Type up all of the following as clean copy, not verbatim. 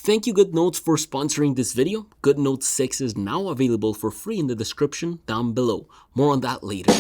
Thank you GoodNotes for sponsoring this video. GoodNotes 6 is now available for free in the description down below. More on that later.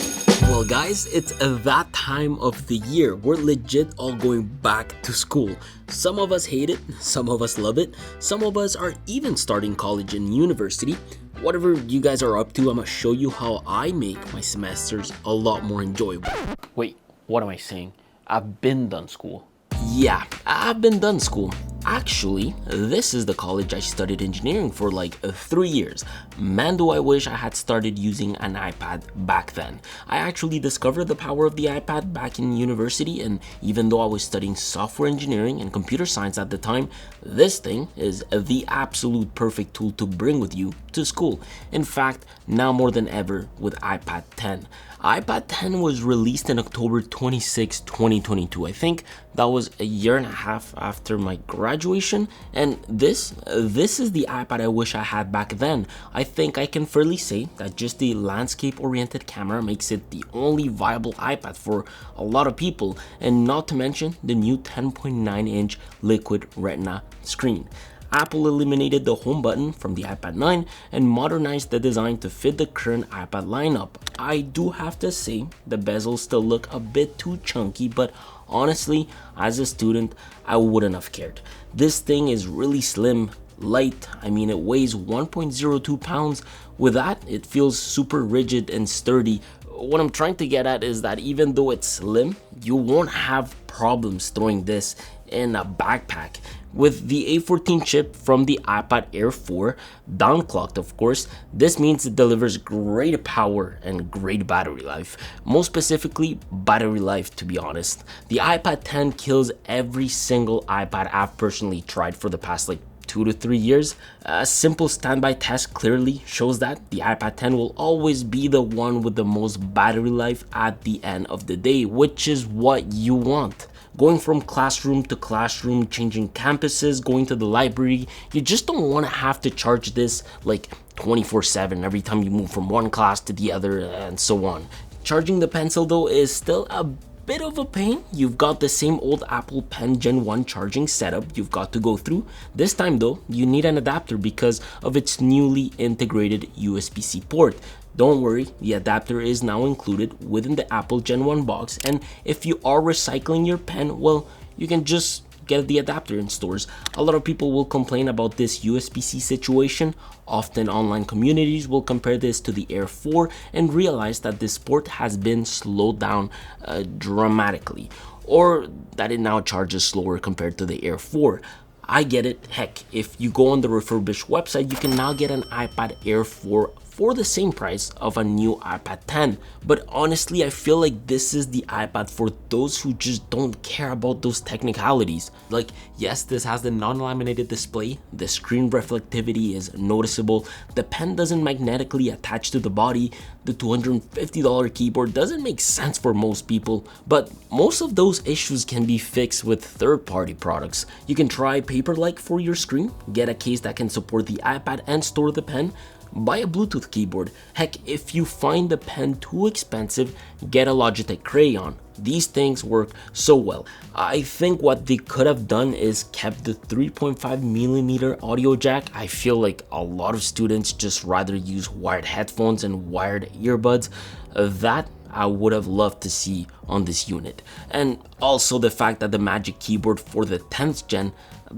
Well guys, it's that time of the year. We're legit all going back to school. Some of us hate it, some of us love it, some of us are even starting college and university. Whatever you guys are up to, I'm gonna show you how I make my semesters a lot more enjoyable. Wait, what am I saying? I've been done school. Yeah, I've been done school. Actually, this is the college I studied engineering for like 3 years. Man, do I wish I had started using an iPad back then. I actually discovered the power of the iPad back in university, and even though I was studying software engineering and computer science at the time, this thing is the absolute perfect tool to bring with you to school. In fact, now more than ever with iPad 10. iPad 10 was released in October 26, 2022. I think that was a year and a half after my graduation, and this is the iPad I wish I had back then. I think I can fairly say that just the landscape-oriented camera makes it the only viable iPad for a lot of people, and not to mention the new 10.9-inch liquid retina screen. Apple eliminated the home button from the iPad 9 and modernized the design to fit the current iPad lineup. I do have to say the bezels still look a bit too chunky, but honestly, as a student, I wouldn't have cared. This thing is really slim, light. I mean, it weighs 1.02 pounds. With that, it feels super rigid and sturdy. What I'm trying to get at is that even though it's slim, you won't have problems throwing this in a backpack. With the A14 chip from the iPad Air 4, downclocked of course, this means it delivers great power and great battery life. Most specifically, battery life, to be honest. The iPad 10 kills every single iPad I've personally tried for the past 2 to 3 years. A simple standby test clearly shows that the iPad 10 will always be the one with the most battery life at the end of the day, which is what you want. Going from classroom to classroom, changing campuses, going to the library, you just don't want to have to charge this 24/7 every time you move from one class to the other and so on. Charging the pencil though is still a bit of a pain. You've got the same old Apple Pen Gen 1 charging setup you've got to go through. This time though, you need an adapter because of its newly integrated USB-C port. Don't worry, the adapter is now included within the Apple Gen 1 box, and if you are recycling your pen, well, you can just get the adapter in stores. A lot of people will complain about this USB-C situation. Often online communities will compare this to the Air 4 and realize that this port has been slowed down dramatically, or that it now charges slower compared to the Air 4. I get it. Heck, if you go on the refurbished website, you can now get an iPad Air 4 for the same price of a new iPad 10. But honestly, I feel like this is the iPad for those who just don't care about those technicalities. Yes, this has the non-laminated display, the screen reflectivity is noticeable, the pen doesn't magnetically attach to the body, the $250 keyboard doesn't make sense for most people, but most of those issues can be fixed with third-party products. You can try Paperlike for your screen, get a case that can support the iPad and store the pen, buy a Bluetooth keyboard. Heck, if you find the pen too expensive, get a Logitech Crayon. These things work so well. I think what they could have done is kept the 3.5mm audio jack. I feel like a lot of students just rather use wired headphones and wired earbuds. That I would have loved to see on this unit. And also the fact that the Magic Keyboard for the 10th gen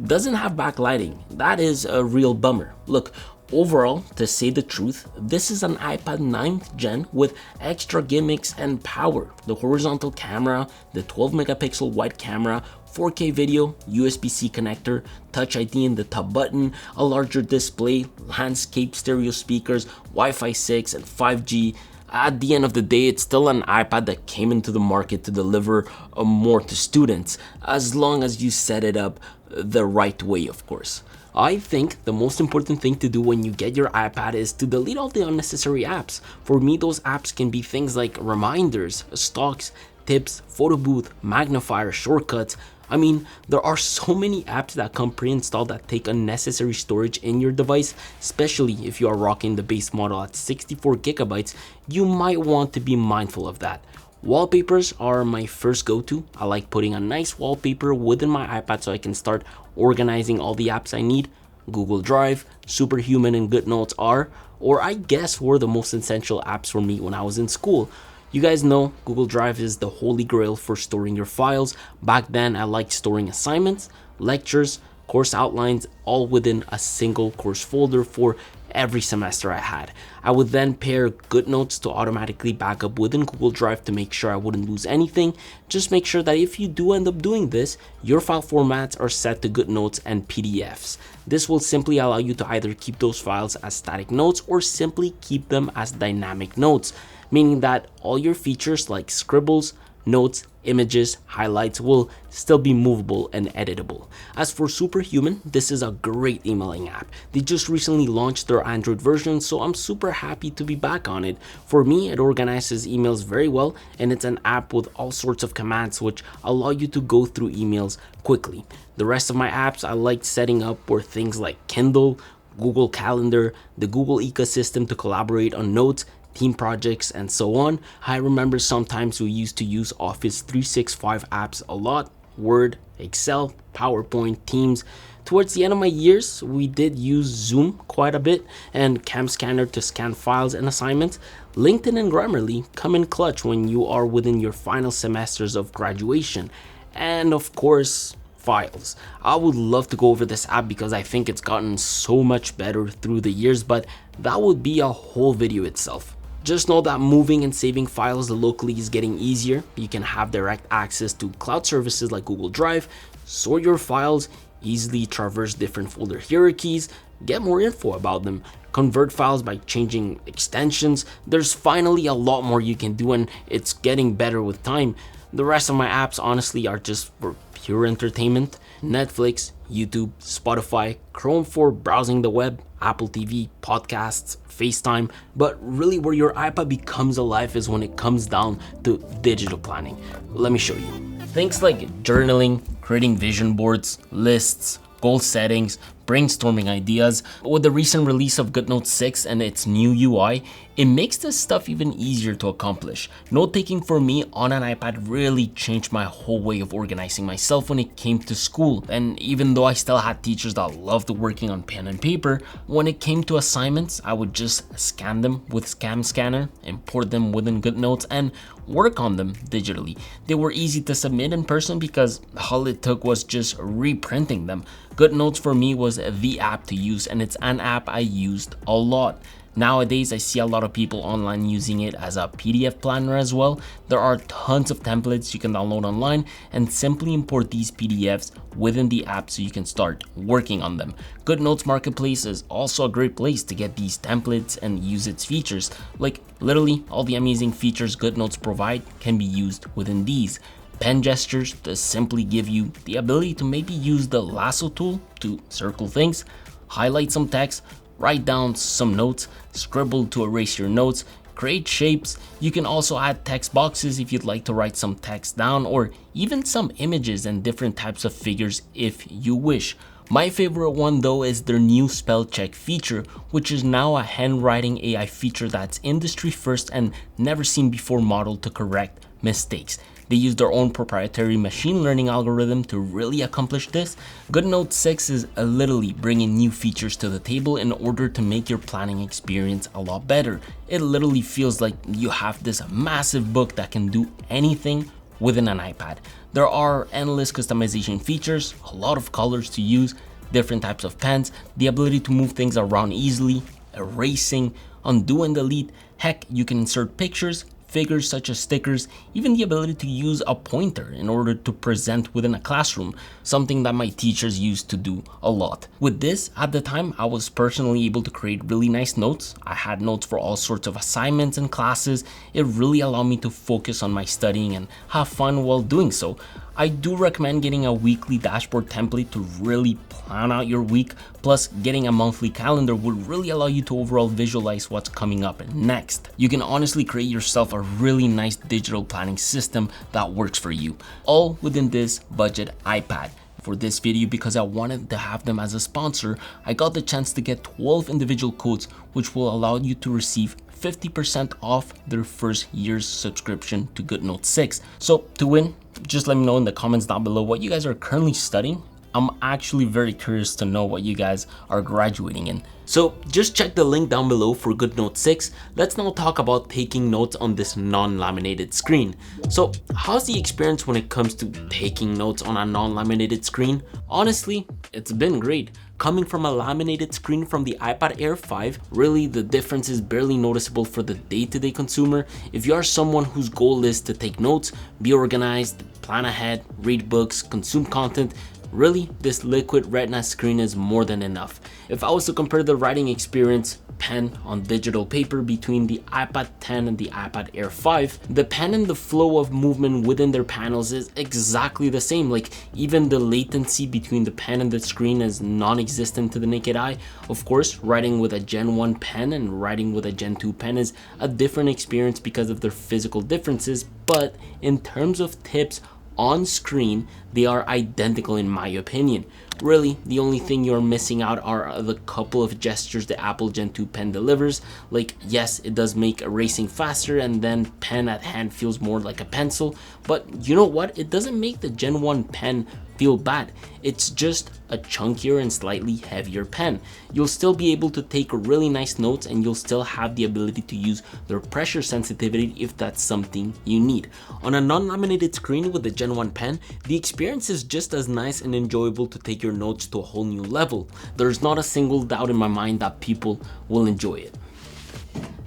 doesn't have backlighting. That is a real bummer. Look, overall, to say the truth, this is an iPad 9th gen with extra gimmicks and power. The horizontal camera, the 12 megapixel wide camera, 4K video, USB-C connector, Touch ID in the top button, a larger display, landscape stereo speakers, Wi-Fi 6 and 5G. At the end of the day, it's still an iPad that came into the market to deliver more to students, as long as you set it up the right way, of course. I think the most important thing to do when you get your iPad is to delete all the unnecessary apps. For me, those apps can be things like reminders, stocks, tips, photo booth, magnifier, shortcuts. I mean, there are so many apps that come pre-installed that take unnecessary storage in your device, especially if you are rocking the base model at 64 gigabytes, you might want to be mindful of that. Wallpapers are my first go-to. I like putting a nice wallpaper within my iPad so I can start organizing all the apps I need, Google Drive, Superhuman, and GoodNotes are, or I guess were the most essential apps for me when I was in school. You guys know Google Drive is the holy grail for storing your files. Back then, I liked storing assignments, lectures, course outlines, all within a single course folder for every semester I had. I would then pair GoodNotes to automatically back up within Google Drive to make sure I wouldn't lose anything. Just make sure that if you do end up doing this, your file formats are set to GoodNotes and PDFs. This will simply allow you to either keep those files as static notes or simply keep them as dynamic notes, meaning that all your features like scribbles, notes, images, highlights will still be movable and editable. As for Superhuman, this is a great emailing app. They just recently launched their Android version, so I'm super happy to be back on it. For me, it organizes emails very well, and it's an app with all sorts of commands which allow you to go through emails quickly. The rest of my apps I liked setting up were things like Kindle, Google Calendar, the Google ecosystem to collaborate on notes, team projects, and so on. I remember sometimes we used to use Office 365 apps a lot, Word, Excel, PowerPoint, Teams. Towards the end of my years, we did use Zoom quite a bit and Cam Scanner to scan files and assignments. LinkedIn and Grammarly come in clutch when you are within your final semesters of graduation. And of course, Files. I would love to go over this app because I think it's gotten so much better through the years, but that would be a whole video itself. Just know that moving and saving files locally is getting easier. You can have direct access to cloud services like Google Drive, sort your files, easily traverse different folder hierarchies, get more info about them, convert files by changing extensions. There's finally a lot more you can do, and it's getting better with time. The rest of my apps honestly are just for pure entertainment. Netflix, YouTube, Spotify, Chrome for browsing the web, Apple TV, podcasts, FaceTime, but really where your iPad becomes alive is when it comes down to digital planning. Let me show you. Things like journaling, creating vision boards, lists, goal settings, brainstorming ideas. With the recent release of GoodNotes 6 and its new UI, it makes this stuff even easier to accomplish. Note-taking for me on an iPad really changed my whole way of organizing myself when it came to school. And even though I still had teachers that loved working on pen and paper, when it came to assignments, I would just scan them with Cam Scanner, import them within GoodNotes, and work on them digitally. They were easy to submit in person because all it took was just reprinting them. GoodNotes for me was the app to use, and it's an app I used a lot. Nowadays, I see a lot of people online using it as a PDF planner as well. There are tons of templates you can download online and simply import these PDFs within the app so you can start working on them. GoodNotes Marketplace is also a great place to get these templates and use its features. Like literally all the amazing features GoodNotes provide can be used within these. Pen gestures to simply give you the ability to maybe use the lasso tool to circle things, highlight some text, write down some notes, scribble to erase your notes, create shapes. You can also add text boxes if you'd like to write some text down, or even some images and different types of figures if you wish. My favorite one though is their new spell check feature, which is now a handwriting AI feature that's industry first and never seen before model to correct mistakes. They use their own proprietary machine learning algorithm to really accomplish this. GoodNotes 6 is literally bringing new features to the table in order to make your planning experience a lot better. It literally feels like you have this massive book that can do anything within an iPad. There are endless customization features, a lot of colors to use, different types of pens, the ability to move things around easily, erasing, undo and delete. Heck, you can insert pictures, figures such as stickers, even the ability to use a pointer in order to present within a classroom, something that my teachers used to do a lot. With this, at the time, I was personally able to create really nice notes. I had notes for all sorts of assignments and classes. It really allowed me to focus on my studying and have fun while doing so. I do recommend getting a weekly dashboard template to really plan out your week, plus getting a monthly calendar will really allow you to overall visualize what's coming up next. You can honestly create yourself a really nice digital planning system that works for you, all within this budget iPad. For this video, because I wanted to have them as a sponsor, I got the chance to get 12 individual codes which will allow you to receive 50% off their first year's subscription to GoodNotes 6. So to win, just let me know in the comments down below what you guys are currently studying. I'm actually very curious to know what you guys are graduating in. So just check the link down below for GoodNote 6. Let's now talk about taking notes on this non-laminated screen. So how's the experience when it comes to taking notes on a non-laminated screen? Honestly, it's been great. Coming from a laminated screen from the iPad Air 5, really the difference is barely noticeable for the day-to-day consumer. If you are someone whose goal is to take notes, be organized, plan ahead, read books, consume content, really this liquid retina screen is more than enough. If I was to compare the writing experience pen on digital paper between the iPad 10 and the iPad Air 5, the pen and the flow of movement within their panels is exactly the same. Like even the latency between the pen and the screen is non-existent to the naked eye. Of course, writing with a Gen 1 pen and writing with a Gen 2 pen is a different experience because of their physical differences, but in terms of tips on screen, they are identical in my opinion. Really, the only thing you're missing out are the couple of gestures the Apple Gen 2 pen delivers. Like, yes, it does make erasing faster and then pen at hand feels more like a pencil, but you know what? It doesn't make the Gen 1 pen feel bad. It's just a chunkier and slightly heavier pen. You'll still be able to take really nice notes and you'll still have the ability to use their pressure sensitivity if that's something you need. On a non-laminated screen with the Gen 1 pen, the experience is just as nice and enjoyable to take your notes to a whole new level. There's not a single doubt in my mind that people will enjoy it.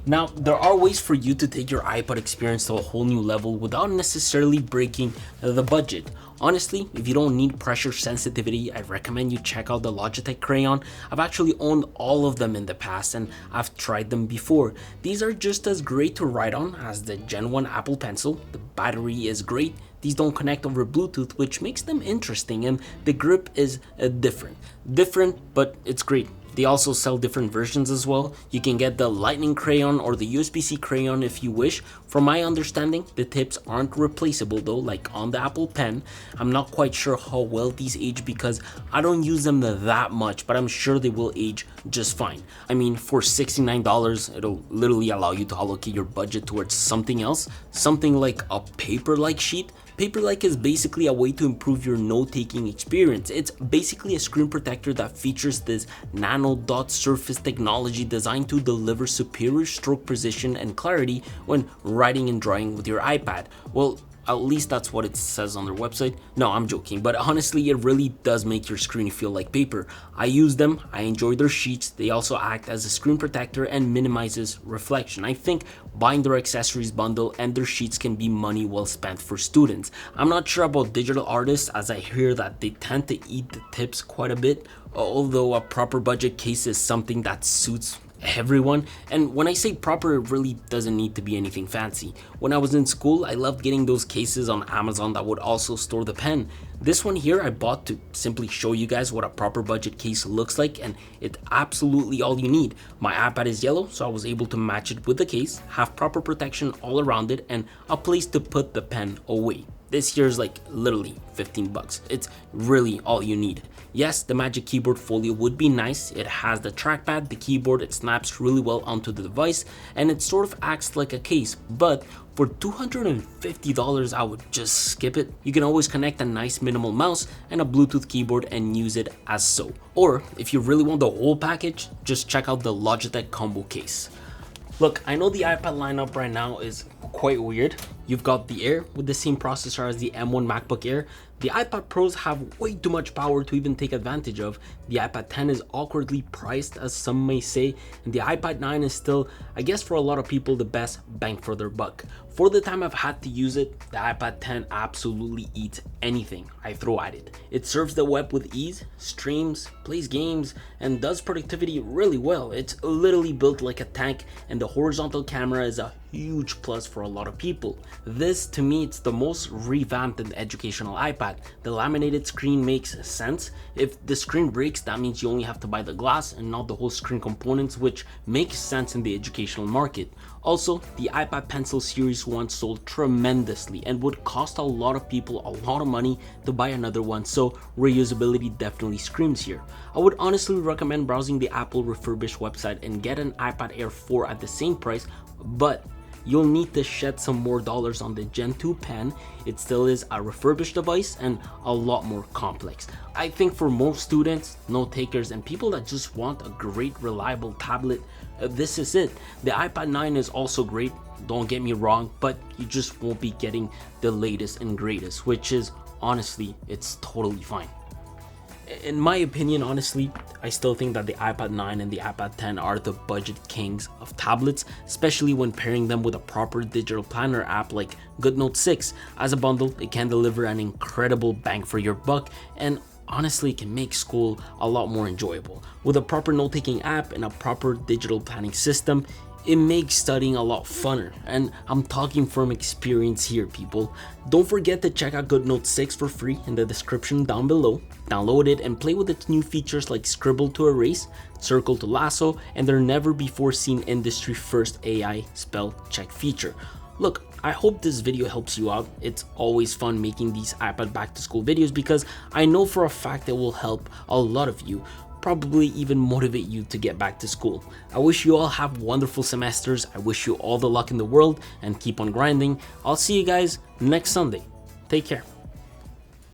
Now, there are ways for you to take your iPad experience to a whole new level without necessarily breaking the budget. Honestly, if you don't need pressure sensitivity, I recommend you check out the Logitech Crayon. I've actually owned all of them in the past and I've tried them before. These are just as great to write on as the Gen 1 Apple Pencil. The battery is great. These don't connect over Bluetooth, which makes them interesting, and the grip is different, but it's great. They also sell different versions as well. You can get the Lightning Crayon or the USB-C Crayon if you wish. From my understanding, the tips aren't replaceable though, like on the Apple Pen. I'm not quite sure how well these age because I don't use them that much, but I'm sure they will age just fine. I mean, for $69, it'll literally allow you to allocate your budget towards something else, something like a paper-like sheet. Paper-like is basically a way to improve your note-taking experience. It's basically a screen protector that features this nano dot surface technology designed to deliver superior stroke precision and clarity when writing and drawing with your iPad. Well, at least that's what it says on their website. No, I'm joking, but honestly, it really does make your screen feel like paper. I use them, I enjoy their sheets. They also act as a screen protector and minimizes reflection. I think buying their accessories bundle and their sheets can be money well spent for students. I'm not sure about digital artists, as I hear that they tend to eat the tips quite a bit, although a proper budget case is something that suits everyone. And when I say proper, it really doesn't need to be anything fancy. When I was in school, I loved getting those cases on Amazon that would also store the pen. This one here I bought to simply show you guys what a proper budget case looks like, and it's absolutely all you need. My iPad is yellow, so I was able to match it with the case, have proper protection all around it, and a place to put the pen away. This here is like literally 15 bucks. It's really all you need. Yes, the Magic Keyboard Folio would be nice. It has the trackpad, the keyboard, it snaps really well onto the device, and it sort of acts like a case, but for $250, I would just skip it. You can always connect a nice minimal mouse and a Bluetooth keyboard and use it as so. Or if you really want the whole package, just check out the Logitech combo case. Look, I know the iPad lineup right now is quite weird. You've got the Air with the same processor as the M1 MacBook Air. The iPad Pros have way too much power to even take advantage of. The iPad 10 is awkwardly priced, as some may say, and the iPad 9 is still, I guess for a lot of people, the best bang for their buck. For the time I've had to use it, the iPad 10 absolutely eats anything I throw at it. It surfs the web with ease, streams, plays games, and does productivity really well. It's literally built like a tank, and the horizontal camera is a huge plus for a lot of people. This, to me, it's the most revamped and educational iPad. The laminated screen makes sense. If the screen breaks, that means you only have to buy the glass and not the whole screen components, which makes sense in the educational market. Also, the iPad Pencil Series 1 sold tremendously and would cost a lot of people a lot of money to buy another one, so reusability definitely screams here. I would honestly recommend browsing the Apple refurbished website and get an iPad Air 4 at the same price, but you'll need to shed some more dollars on the Gen 2 pen. It still is a refurbished device and a lot more complex. I think for most students, note takers, and people that just want a great reliable tablet, this is it. The iPad 9 is also great, don't get me wrong, but you just won't be getting the latest and greatest, which is honestly, it's totally fine. In my opinion, honestly, I still think that the iPad 9 and the iPad 10 are the budget kings of tablets, especially when pairing them with a proper digital planner app like GoodNote 6. As a bundle, it can deliver an incredible bang for your buck and honestly can make school a lot more enjoyable. With a proper note-taking app and a proper digital planning system, it makes studying a lot funner, and I'm talking from experience here, people. Don't forget to check out GoodNote 6 for free in the description down below. Download it and play with its new features like Scribble to Erase, Circle to Lasso, and their never before seen industry first AI spell check feature. Look, I hope this video helps you out. It's always fun making these iPad back to school videos because I know for a fact it will help a lot of you, probably even motivate you to get back to school. I wish you all have wonderful semesters. I wish you all the luck in the world and keep on grinding. I'll see you guys next Sunday. Take care.